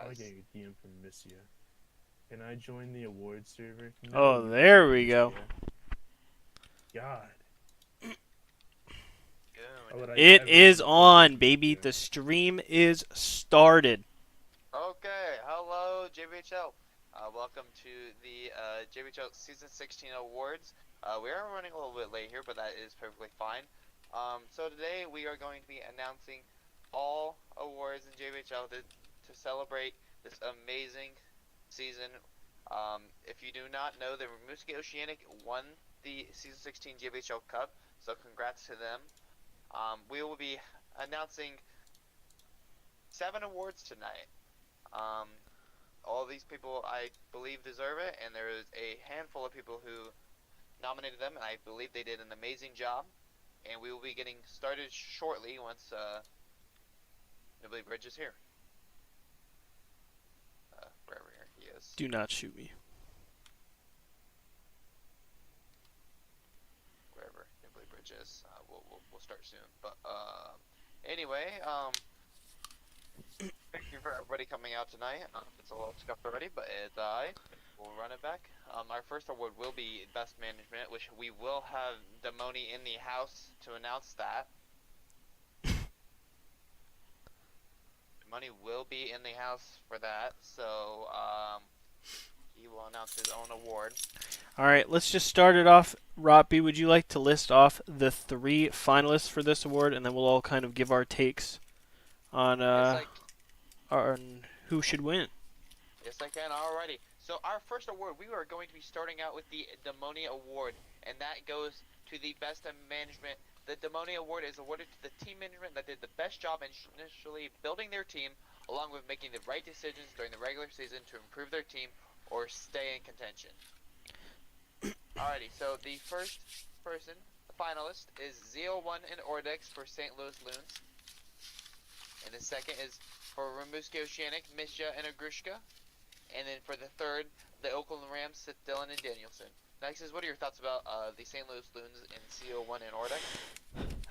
probably getting a DM from Missia. Can I join the award server? No, Oh, you there we can't, go. God. Goon. Oh, but It I've is already played on, with baby. Missia. The stream is started. Okay, hello JBHL. Welcome to the JBHL Season 16 Awards. We are running a little bit late here, but that is perfectly fine. So today we are going to be announcing all awards in JBHL to celebrate this amazing season. If you do not know, the Rimouski Oceanic won the Season 16 JBHL Cup, so congrats to them. We will be announcing 7 awards tonight. Um, all these people, I believe, deserve it, and there is a handful of people who nominated them, and I believe they did an amazing job. And we will be getting started shortly once Nibbly Bridge is here. Wherever he is. Do not shoot me. Wherever Nibbly Bridge is, we'll start soon. But anyway, thank you for everybody coming out tonight. It's a little scuffed already, but it's we'll run it back. Our first award will be Best Management, which we will have Demoni in the house to announce that. Demoni will be in the house for that, so he will announce his own award. All right, let's just start it off. Robbie, would you like to list off the 3 finalists for this award, and then we'll all kind of give our takes on on who should win? Yes, I can. Alrighty. So our first award, we are going to be starting out with the Demoni Award, and that goes to the Best Management. The Demoni Award is awarded to the team management that did the best job initially building their team, along with making the right decisions during the regular season to improve their team or stay in contention. Alrighty, so the first person, the finalist, is Zeo1 and Ordex for St. Louis Loons. And the second is for Rimouski Oceanic, Misha and Agrushka. And then for the third, the Oakland Rams, Sith Dillon and Danielson. Next is, what are your thoughts about the St. Louis Loons and CO1 and Ordex?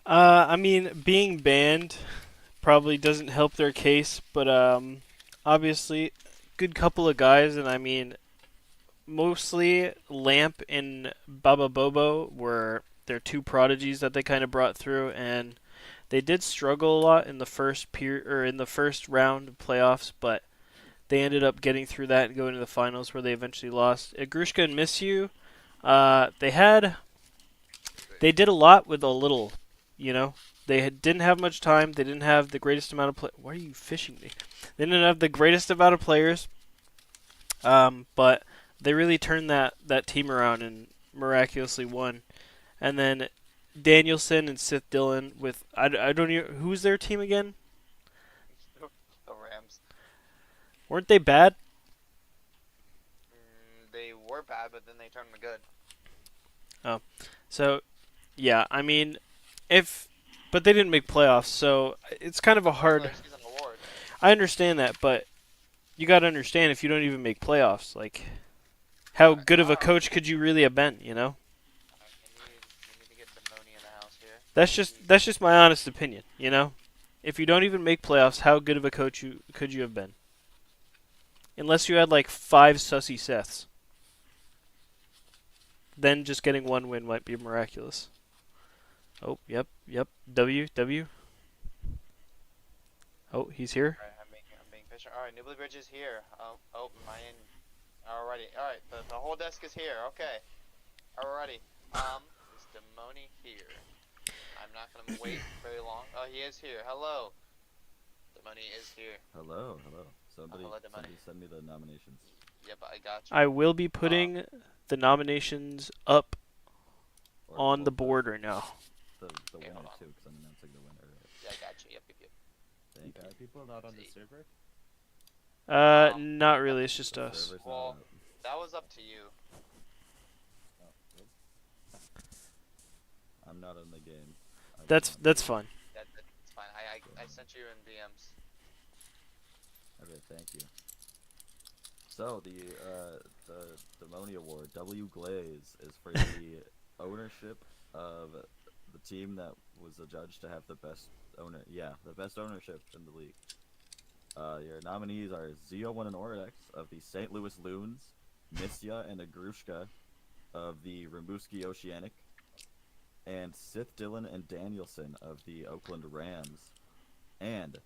I mean, being banned probably doesn't help their case, but obviously, good couple of guys, and I mean, mostly Lamp and Baba Bobo were their 2 prodigies that they kind of brought through, and they did struggle a lot in the first round of playoffs, but they ended up getting through that and going to the finals where they eventually lost. Agrushka and Miss You, they did a lot with a little, you know. Didn't have much time. They didn't have the greatest amount of Why are you fishing me? They didn't have the greatest amount of players, but they really turned that team around and miraculously won. And then Danielson and Sith Dillon with I don't know who's their team again. The Rams. Weren't they bad? They were bad, but then they turned them good. Oh, so yeah, I mean, but they didn't make playoffs, so it's kind of a hard. Season award. I understand that, but you got to understand if you don't even make playoffs, like how good of a coach could you really have been, you know? You need to get Demoni in the house here. That's just my honest opinion, you know? If you don't even make playoffs, how good of a coach could you have been? Unless you had like 5 sussy Seths. Then just getting 1 win might be miraculous. Oh, yep. W. Oh, he's here. Alright, I'm being patient. Alright, Nibbly Bridge is here. Oh, mine. Alrighty. Alright, the whole desk is here. Okay. Alrighty. Is Demoni here? I'm not gonna wait very long. Oh, he is here. Hello. Demoni is here. Hello. Somebody hello, Demoni. send me the nominations. Yep, I got you. I will be putting the nominations up on the Well, board right now. The Okay, winner hold on. too, because I'm announcing the winner. Yeah, I got you. Yep. Thank you. People not on the server? Not really. It's just The us. server's not Well, up. that was up to you. Oh, well. I'm not in the game. That's fine. That's fine. I sent you in DMs. Okay, thank you. So the Demoni Award, W Glaze, is for the ownership of the team that was adjudged to have the best ownership in the league. Your nominees are Zio1 and Oryx of the St. Louis Loons, Misya and Agrushka of the Rimouski Oceanic, and Sith Dillon and Danielson of the Oakland Rams. And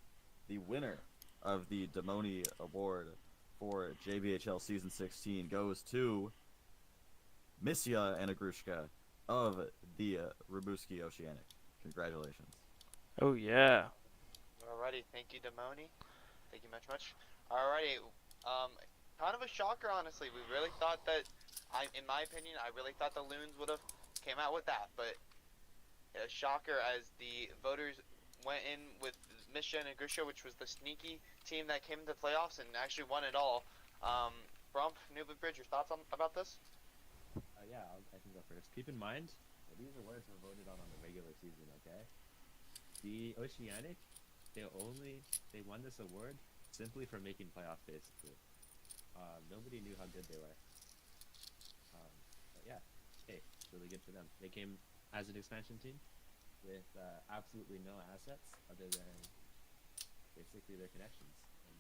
the winner of the Damoni Award for JBHL Season 16 goes to Misya and Agrushka of the Rimouski Oceanic. Congratulations. Oh yeah. Alrighty, thank you, Demoni. Thank you much. Alrighty, kind of a shocker, honestly. We really thought that, in my opinion, I really thought the Loons would have came out with that, but a shocker as the voters went in with Misha and Agrisha, which was the sneaky team that came into the playoffs and actually won it all. Brump, Newbridge Bridge, your thoughts about this? Yeah, I can go first. Keep in mind, these awards were voted on the regular season, okay? The Oceanic, they won this award simply for making playoffs, basically. Nobody knew how good they were. But yeah, hey, really good for them. They came as an expansion team with absolutely no assets other than basically their connections. And,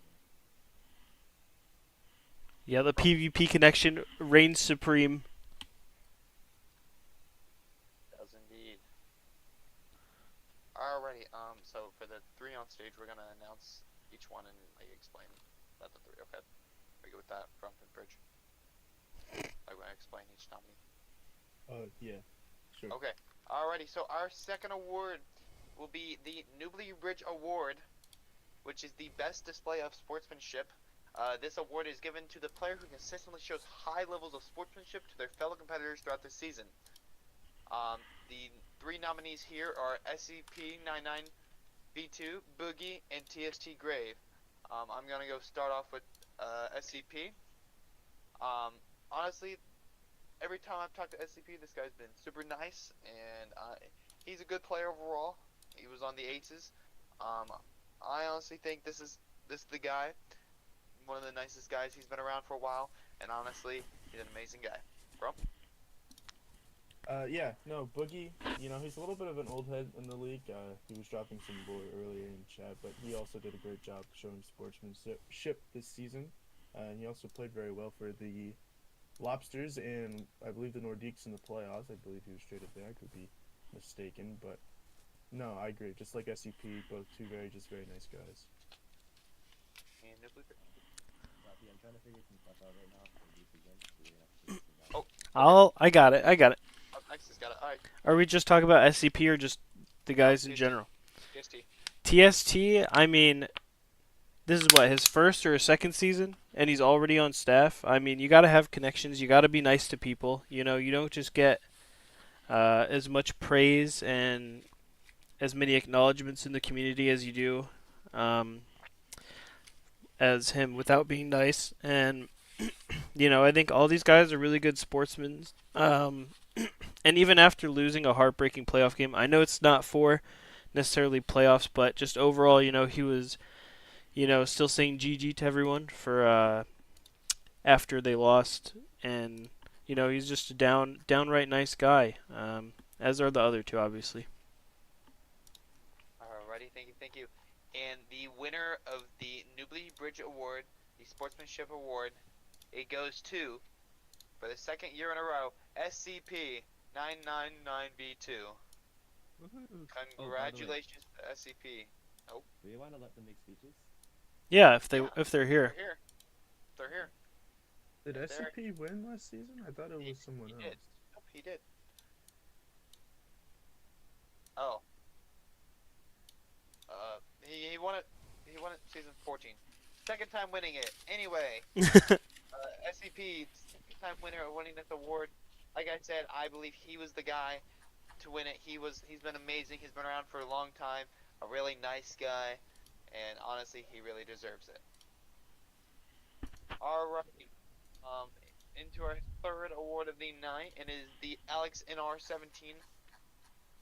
Yeah, the PvP connection reigns supreme. Does indeed. Alrighty, so for the three on stage, we're gonna announce each one and like explain about the three. Okay, we go with that. Brump and Bridge. I'm gonna explain each nominee. Yeah, sure. Okay. Alrighty, so our second award will be the Newbridge Bridge Award, which is the best display of sportsmanship. This award is given to the player who consistently shows high levels of sportsmanship to their fellow competitors throughout the season. The three nominees here are SCP-99V2, Boogie, and TST Grave. I'm gonna go start off with SCP. Honestly, every time I've talked to SCP, this guy's been super nice, and he's a good player overall. He was on the Aces. I honestly think this is the guy, one of the nicest guys. He's been around for a while, and honestly, he's an amazing guy. Bro? Yeah, no, Boogie, he's a little bit of an old head in the league. He was dropping some lore earlier in chat, but he also did a great job showing sportsmanship this season. And he also played very well for the Lobsters and I believe the Nordiques in the playoffs. I believe he was traded there. I could be mistaken, but no, I agree. Just like SCP, both two very nice guys. And Newbridge Bridge. yeah, I'm trying to figure some stuff out right now for these again. So we're gonna have to figure things out. I got it. Up next has got it. Alright. Are we just talking about SCP or just the guys in general? TST. TST, I mean, this is what, his first or second season? And he's already on staff? I mean, you gotta have connections. You gotta be nice to people. You don't just get as much praise and as many acknowledgments in the community as you do as him without being nice. And, I think all these guys are really good sportsmen. And even after losing a heartbreaking playoff game, I know it's not for necessarily playoffs, but just overall, he was, still saying GG to everyone for after they lost, and he's just a downright nice guy, as are the other two, obviously. Alrighty, thank you. And the winner of the Newbridge Bridge Award, the Sportsmanship Award, it goes to, for the second year in a row, SCP-999B2. Congratulations to SCP. Do we want to let them make speeches? Yeah, if they're They're here. here. They're here. Did SCP win last season? I thought it was someone else. Did. Nope, he did. Oh. He won it. He won it season 14. Second time winning it. Anyway, SCP, second time winner of winning this award. Like I said, I believe he was the guy to win it. He's been amazing. He's been around for a long time. A really nice guy, and honestly, he really deserves it. Alright. Into our third award of the night, and it is the Alex NR17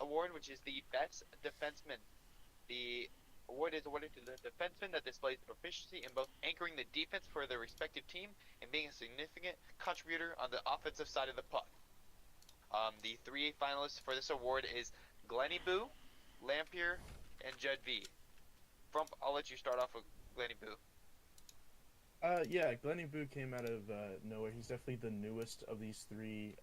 award, which is the best defenseman. The award is awarded to the defenseman that displays proficiency in both anchoring the defense for their respective team and being a significant contributor on the offensive side of the puck. The three finalists for this award is Glenny Boo, Lampier, and Judd V. Frump, I'll let you start off with Glenny Boo? Yeah, Glenny Boo came out of nowhere. He's definitely the newest of these three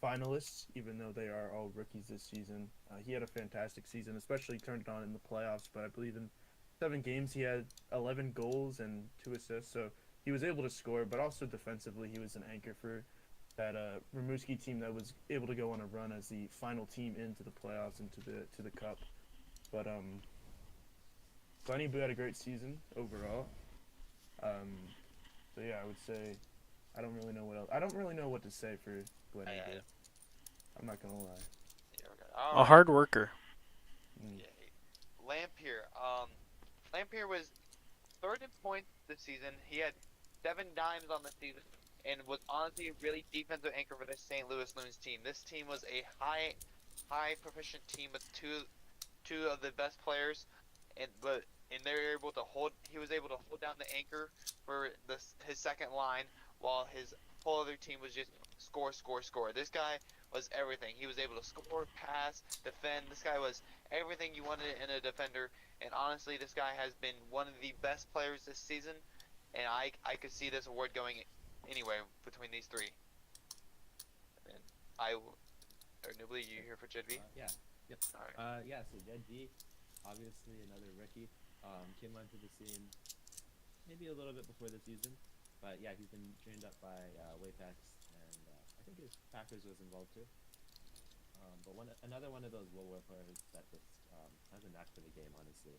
finalists, even though they are all rookies this season. He had a fantastic season, especially turned it on in the playoffs. But I believe in 7 games he had 11 goals and 2 assists, so he was able to score. But also defensively, he was an anchor for that Rimouski team that was able to go on a run as the final team into the playoffs and to the cup. But Glenny Boo had a great season overall. So yeah, I would say I don't really know what else. I don't really know what to say for Glenny Yeah, Boo. I'm not gonna lie. Yeah, we're good. A All right. hard worker. Mm. Yeah. Lampier. Lampier was third in points this season. He had 7 dimes on the season, and was honestly a really defensive anchor for this St. Louis Loons team. This team was a high proficient team with two of the best players, and they were able to hold. He was able to hold down the anchor for his second line, while his whole other team was just score, score, score. This guy was everything. He was able to score, pass, defend. This guy was everything you wanted in a defender. And honestly, this guy has been one of the best players this season. And I could see this award going anywhere between these three. And or Nubly, you here for Jed V? Yeah. Yep. All right. Yeah. So Jed V, obviously another rookie, came onto the scene maybe a little bit before the season, but yeah, he's been trained up by Wayfax, and I think his Packers was involved too. But another one of those lower players that just has a knack for the game, honestly.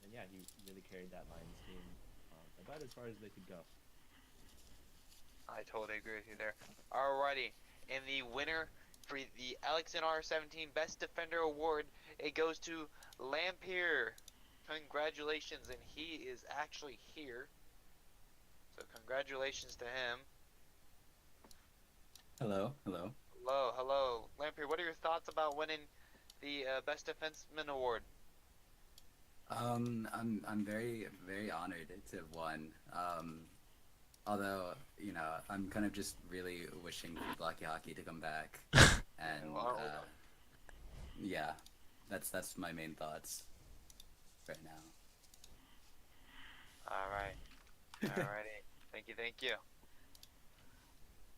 And yeah, he really carried that Lions team about as far as they could go. I totally agree with you there. Alrighty, and the winner for the LXNR17 Best Defender Award, it goes to Lampier. Congratulations, and he is actually here. So congratulations to him. Hello, hello. Hello. Lampier, what are your thoughts about winning the Best Defenseman Award? I'm very honored to have won. Although I'm kind of just really wishing for Blocky Hockey to come back, and yeah, that's my main thoughts right now. Alrighty. Thank you.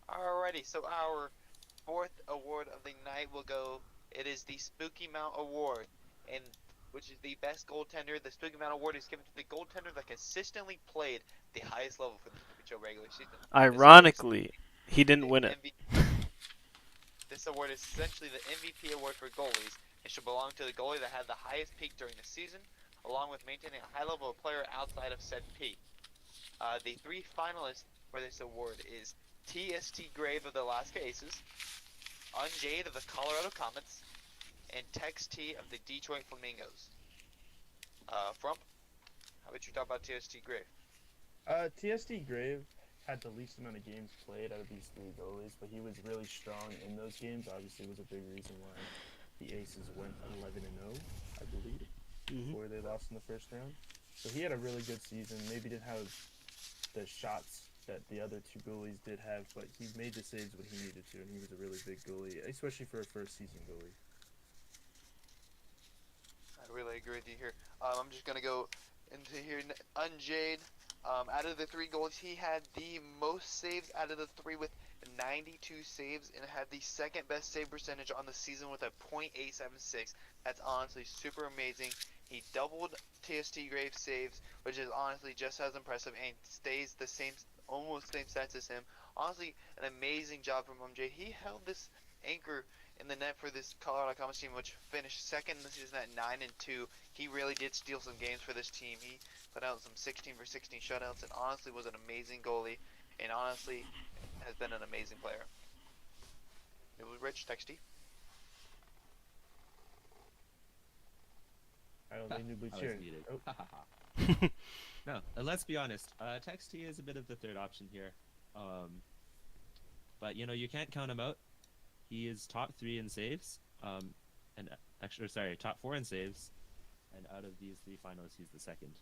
Alrighty, so our fourth award of the night will go. It is the Spooky Mount Award, and which is the best goaltender. The Spooky Mount Award is given to the goaltender that consistently played the highest level for the JBHL regular season. Ironically, he didn't win it. This award is essentially the MVP award for goalies. It should belong to the goalie that had the highest peak during the season, along with maintaining a high level of player outside of said peak. The 3 finalists for this award is TST Grave of the Alaska Aces, Unjade of the Colorado Comets, and Tex T of the Detroit Flamingos. Frump, how about you talk about TST Grave? TSD Grave had the least amount of games played out of these 3 goalies, but he was really strong in those games. Obviously, was a big reason why the Aces went 11-0, I believe, before they lost in the first round. So he had a really good season. Maybe didn't have the shots that the other 2 goalies did have, but he made the saves when he needed to, and he was a really big goalie, especially for a first-season goalie. I really agree with you here. I'm just gonna go into here. Unjade, out of the 3 goals, he had the most saves out of the 3 with 92 saves, and had the second best save percentage on the season with a .876. That's honestly super amazing. He doubled TST Graves saves, which is honestly just as impressive, and stays the same, almost same stats as him. Honestly, an amazing job from MJ. He held this anchor in the net for this Colorado Comets team, which finished second in the season at 9-2. He really did steal some games for this team. He put out some 16 for 16 shutouts, and honestly was an amazing goalie, and honestly has been an amazing player. It was Rich, Texty. I only knew I was cheering. muted. Oh. No, let's be honest. Tex T is a bit of the third option here. But you can't count him out. He is top 3 in saves, and actually, sorry, top 4 in saves, and out of these 3 finals, he's the second.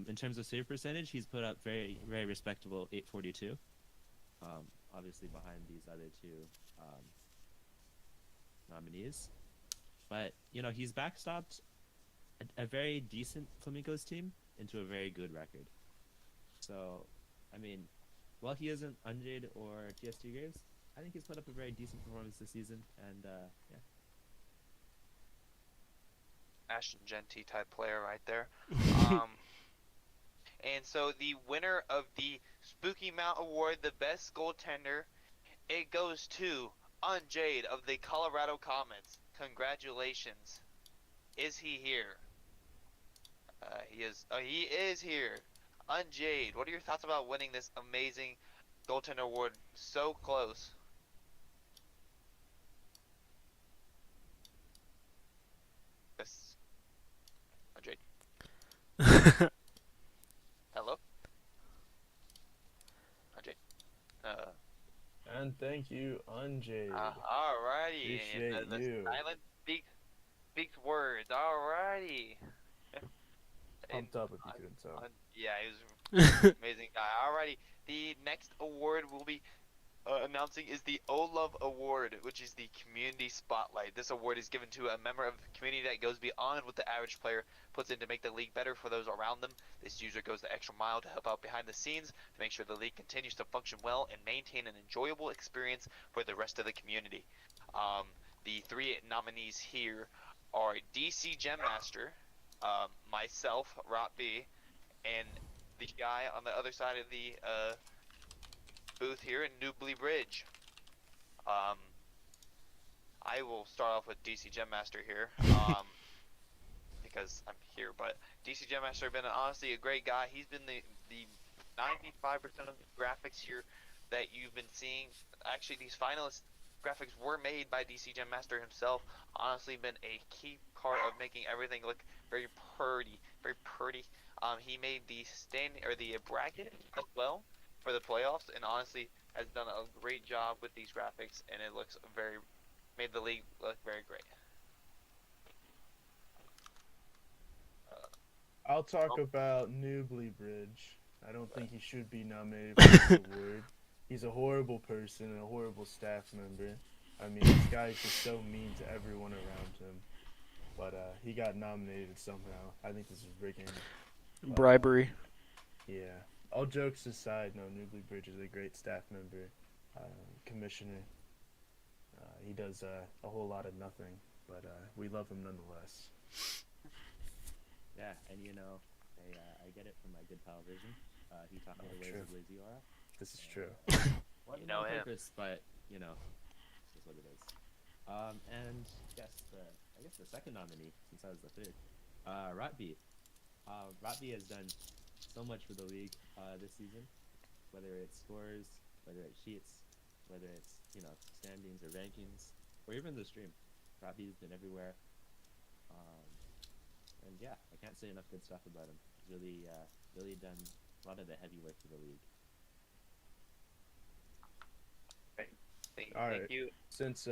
In terms of save percentage, he's put up very, very respectable 842. Obviously behind these other 2 nominees, but he's backstopped a very decent Flamingos team into a very good record. So, I mean, while he isn't Unjade or TST Graves, I think he's put up a very decent performance this season, and yeah. Ashton Genty type player right there. And so the winner of the Spooky Mount Award, the best goaltender, it goes to Unjade of the Colorado Comets. Congratulations. Is he here? He is. Oh, he is here. Unjade, what are your thoughts about winning this amazing goaltender award so close? Yes. Unjade. Hello? Unjade. And thank you, Unjade. Alrighty. Appreciate the you. silent speaks words. Alrighty. Pumped up if you couldn't tell. Yeah, he was an amazing guy. Alrighty, the next award we'll be announcing is the O-Love Award, which is the Community Spotlight. This award is given to a member of the community that goes beyond what the average player puts in to make the league better for those around them. This user goes the extra mile to help out behind the scenes to make sure the league continues to function well and maintain an enjoyable experience for the rest of the community. The three nominees here are DC Gem Master, myself, Rot B, and the guy on the other side of the booth here in Newbly Bridge. I will start off with DC Gem Master here, because I'm here. But DC Gem Master has been honestly a great guy. He's been the 95% of the graphics here that you've been seeing. Actually, these finalist graphics were made by DC Gem Master himself. Honestly, been a key part of making everything look very pretty, very pretty. He made the bracket as well for the playoffs, and honestly has done a great job with these graphics, and it looks made the league look very great. I'll talk about Newbly Bridge. I don't think he should be nominated for this award. He's a horrible person and a horrible staff member. I mean, this guy is just so mean to everyone around him. But he got nominated somehow. I think this is rigging. Bribery. Yeah. All jokes aside, no, Newbly Bridge is a great staff member, commissioner. He does a whole lot of nothing, but we love him nonetheless. Yeah, and you know, I get it from my good pal Vision. He taught me the ways true. of Lazy Aura. This is true. You know him. Purpose, but you know, it's just what it is. And yes, I guess the second nominee, since I was the third, Rotby. Rotby has done so much for the league this season, whether it's scores, whether it's sheets, whether it's standings or rankings, or even the stream. Rotby's been everywhere. And yeah, I can't say enough good stuff about him. He's really done a lot of the heavy work for the league. Thank you. Since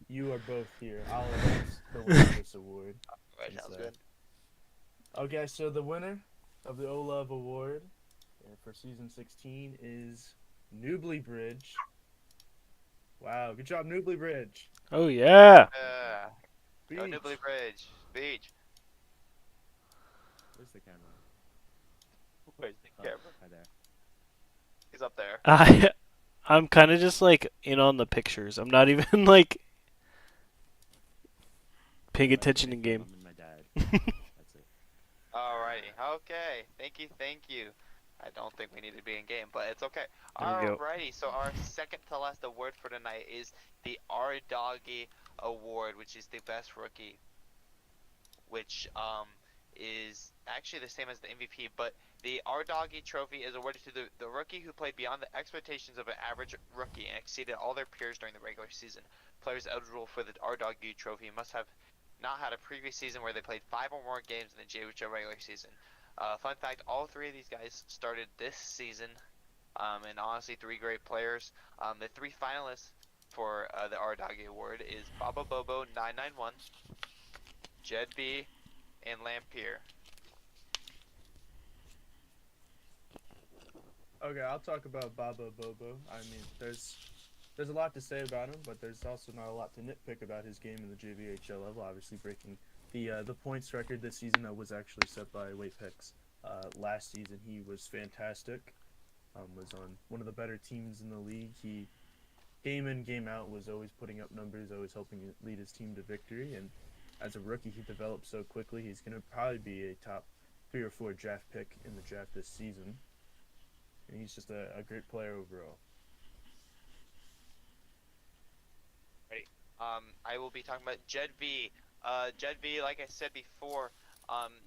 you are both here, I'll announce the winner of this award. Right, sounds good. Okay, so the winner of the O-Love Award for Season 16 is Newbly Bridge. Wow, good job, Newbly Bridge. Oh yeah. Go Newbly Bridge. Beach. Where's the camera? Where's the camera? Right there. He's up there. I'm kind of just like in on the pictures. I'm not even like paying attention in game. Mom and my dad. That's it. Alrighty. Okay. Thank you. I don't think we need to be in game, but it's okay. There we go. Alrighty. So our second to last award for tonight is the R Doggy Award, which is the best rookie, which is actually the same as the MVP, but the R Doggy trophy is awarded to the rookie who played beyond the expectations of an average rookie and exceeded all their peers during the regular season. Players eligible for the R Doggy trophy must have not had a previous season where they played 5 or more games in the JBHL regular season. Fun fact, all 3 of these guys started this season, and honestly 3 great players. The 3 finalists for the R Doggy Award is Baba Bobo 991, Jed B, and Lampier. Okay, I'll talk about Baba Bobo. I mean, there's a lot to say about him, but there's also not a lot to nitpick about his game in the JBHL level. Obviously, breaking The points record this season was actually set by Wade Hicks. Last season he was fantastic. Was on one of the better teams in the league. He game in game out was always putting up numbers, always helping lead his team to victory. And as a rookie, he developed so quickly. He's going to probably be a top 3 or 4 draft pick in the draft this season. And he's just a great player overall. Ready. I will be talking about Jed V. Jed V, like I said before,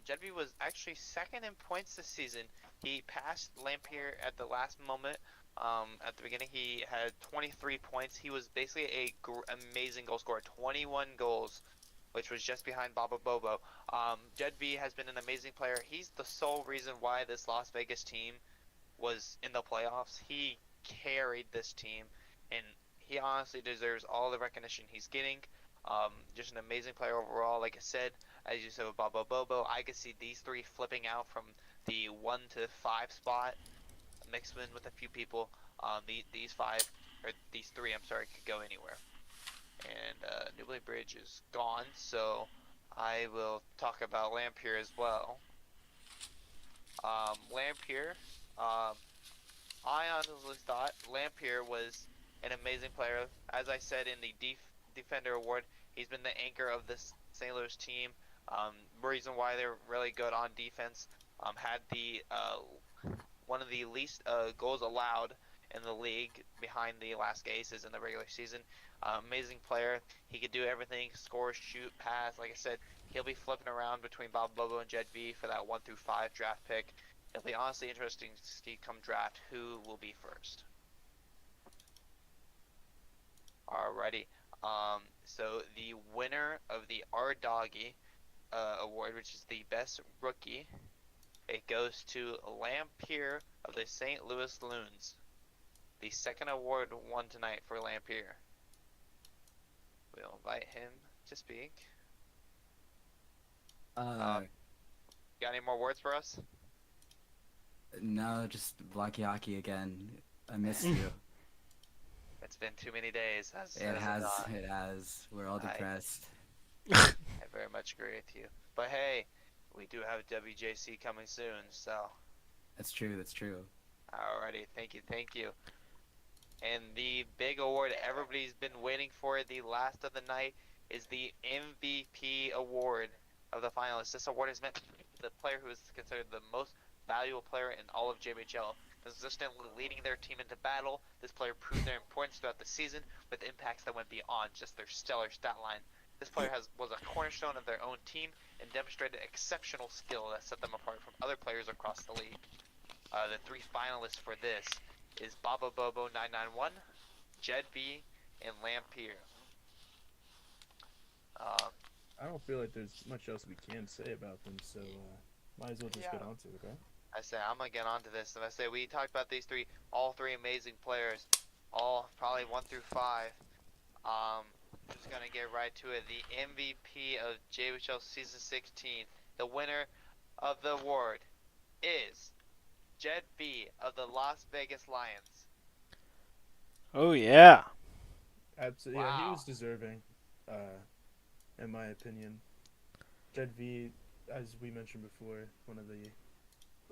Jed V was actually second in points this season. He passed Lampier at the last moment. At the beginning, he had 23 points. He was basically a amazing goal scorer, 21 goals, which was just behind Baba Bobo. Jed V has been an amazing player. He's the sole reason why this Las Vegas team was in the playoffs. He carried this team, and he honestly deserves all the recognition he's getting. Just an amazing player overall. Like I said, as you said with Baba Bobo, I could see these three flipping out from the 1 to 5 spot, mixed in with a few people. These three, I'm sorry, could go anywhere. And Newbury Bridge is gone, so I will talk about Lampier as well. Lampier, I honestly thought Lampier was an amazing player. As I said in the Defender Award, he's been the anchor of this St. Louis team. Reason why they're really good on defense. Had the one of the least goals allowed in the league behind the Alaska Aces in the regular season. Amazing player. He could do everything: score, shoot, pass. Like I said, he'll be flipping around between Bob Bobo and Jed V for that 1 through 5 draft pick. It'll be honestly interesting to see come draft who will be first. Alrighty. So the winner of the R Doggy award, which is the best rookie, it goes to Lampier of the St. Louis Loons. The second award won tonight for Lampier. We'll invite him to speak. Got any more words for us? No, just Blocky Hockey again. I missed you. It's been too many days. It has. We're all depressed. I very much agree with you. But hey, we do have WJC coming soon, so. That's true. Alrighty, thank you. And the big award everybody's been waiting for, the last of the night, is the MVP award of the finalists. This award is meant for the player who is considered the most valuable player in all of JBHL. Consistently leading their team into battle, this player proved their importance throughout the season with impacts that went beyond just their stellar stat line. This player was a cornerstone of their own team and demonstrated exceptional skill that set them apart from other players across the league. The 3 finalists for this is Baba Bobo 991, Jed V, and Lampier. I don't feel like there's much else we can say about them, so might as well just get on to it, right? I say I'm gonna get onto this. And I say we talked about these three, all 3 amazing players, all probably 1 through 5. Just gonna get right to it. The MVP of JBHL Season 16, the winner of the award is Jed V of the Las Vegas Lions. Oh yeah. Absolutely, Wow. Yeah, he was deserving, in my opinion. Jed V, as we mentioned before, one of the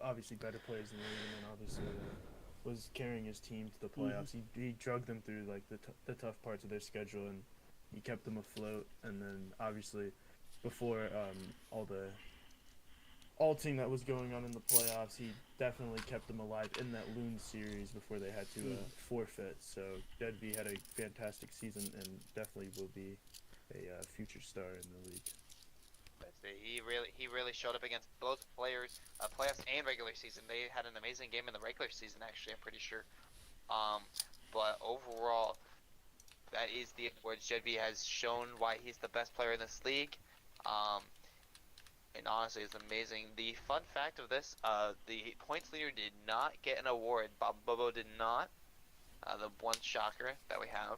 obviously better players in the league, and obviously was carrying his team to the playoffs. He drugged them through like the tough parts of their schedule, and he kept them afloat. And then obviously before all team that was going on in the playoffs, he definitely kept them alive in that Loon series before they had to forfeit. So Jed V had a fantastic season and definitely will be a future star in the league. He really showed up against both players, playoffs and regular season. They had an amazing game in the regular season, actually, I'm pretty sure. But overall, that is the awards. Jed V has shown why he's the best player in this league. And honestly, it's amazing. The fun fact of this, the points leader did not get an award. Bob Bobo did not. The one shocker that we have.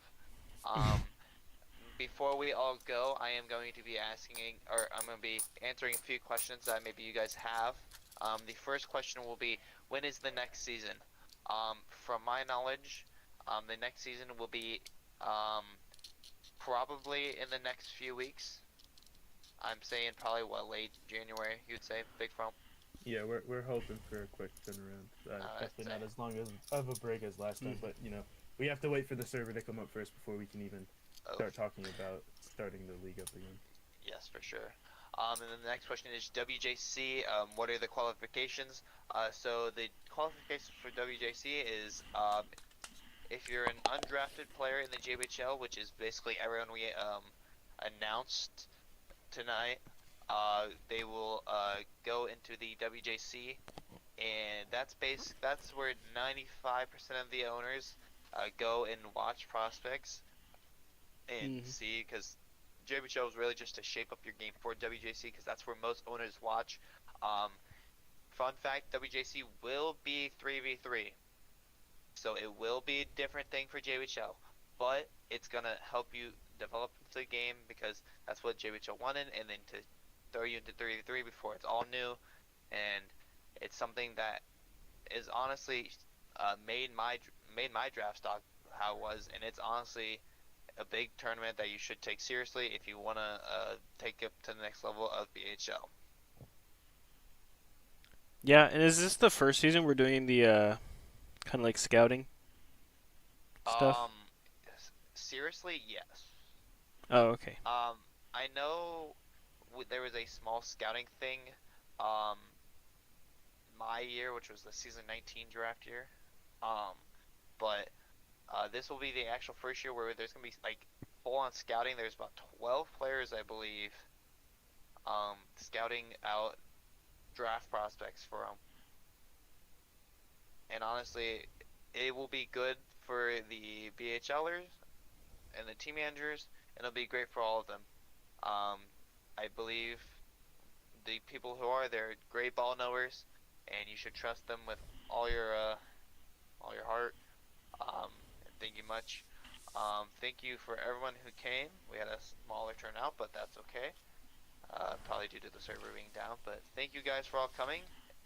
Before we all go, I am going to be I'm going to be answering a few questions that maybe you guys have. The first question will be, when is the next season? From my knowledge, the next season will be probably in the next few weeks. I'm saying probably late January. You'd say big front. Yeah, we're hoping for a quick turnaround. Definitely not as long as of a break as last time, but we have to wait for the server to come up first before we can even start talking about starting the league up again. Yes, for sure. And then the next question is WJC. What are the qualifications? So the qualifications for WJC is if you're an undrafted player in the JBHL, which is basically everyone we announced tonight, they will go into the WJC, and that's where 95% of the owners go and watch prospects and see, because JBHL is really just to shape up your game for WJC, because that's where most owners watch. Fun fact: WJC will be 3v3, so it will be a different thing for JBHL, but it's gonna help you develop into the game, because that's what JBHL wanted, and then to throw you into 3v3 before it's all new, and it's something that is honestly made my draft stock how it was, and it's honestly a big tournament that you should take seriously if you want to take it to the next level of BHL. Yeah, and is this the first season we're doing the kind of like scouting stuff? Seriously, yes. Oh, okay. I know there was a small scouting thing my year, which was the season 19 draft year. But this will be the actual first year where there's gonna be like full-on scouting. There's about 12 players, I believe, scouting out draft prospects for them. And honestly, it will be good for the BHLers and the team managers, and it'll be great for all of them. I believe the people who are there, great ball knowers, and you should trust them with all your heart. Thank you much. Thank you for everyone who came. We had a smaller turnout, but that's okay. Probably due to the server being down. But thank you guys for all coming.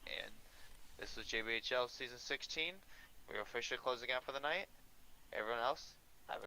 And this was JBHL Season 16. We're officially closing out for the night. Everyone else,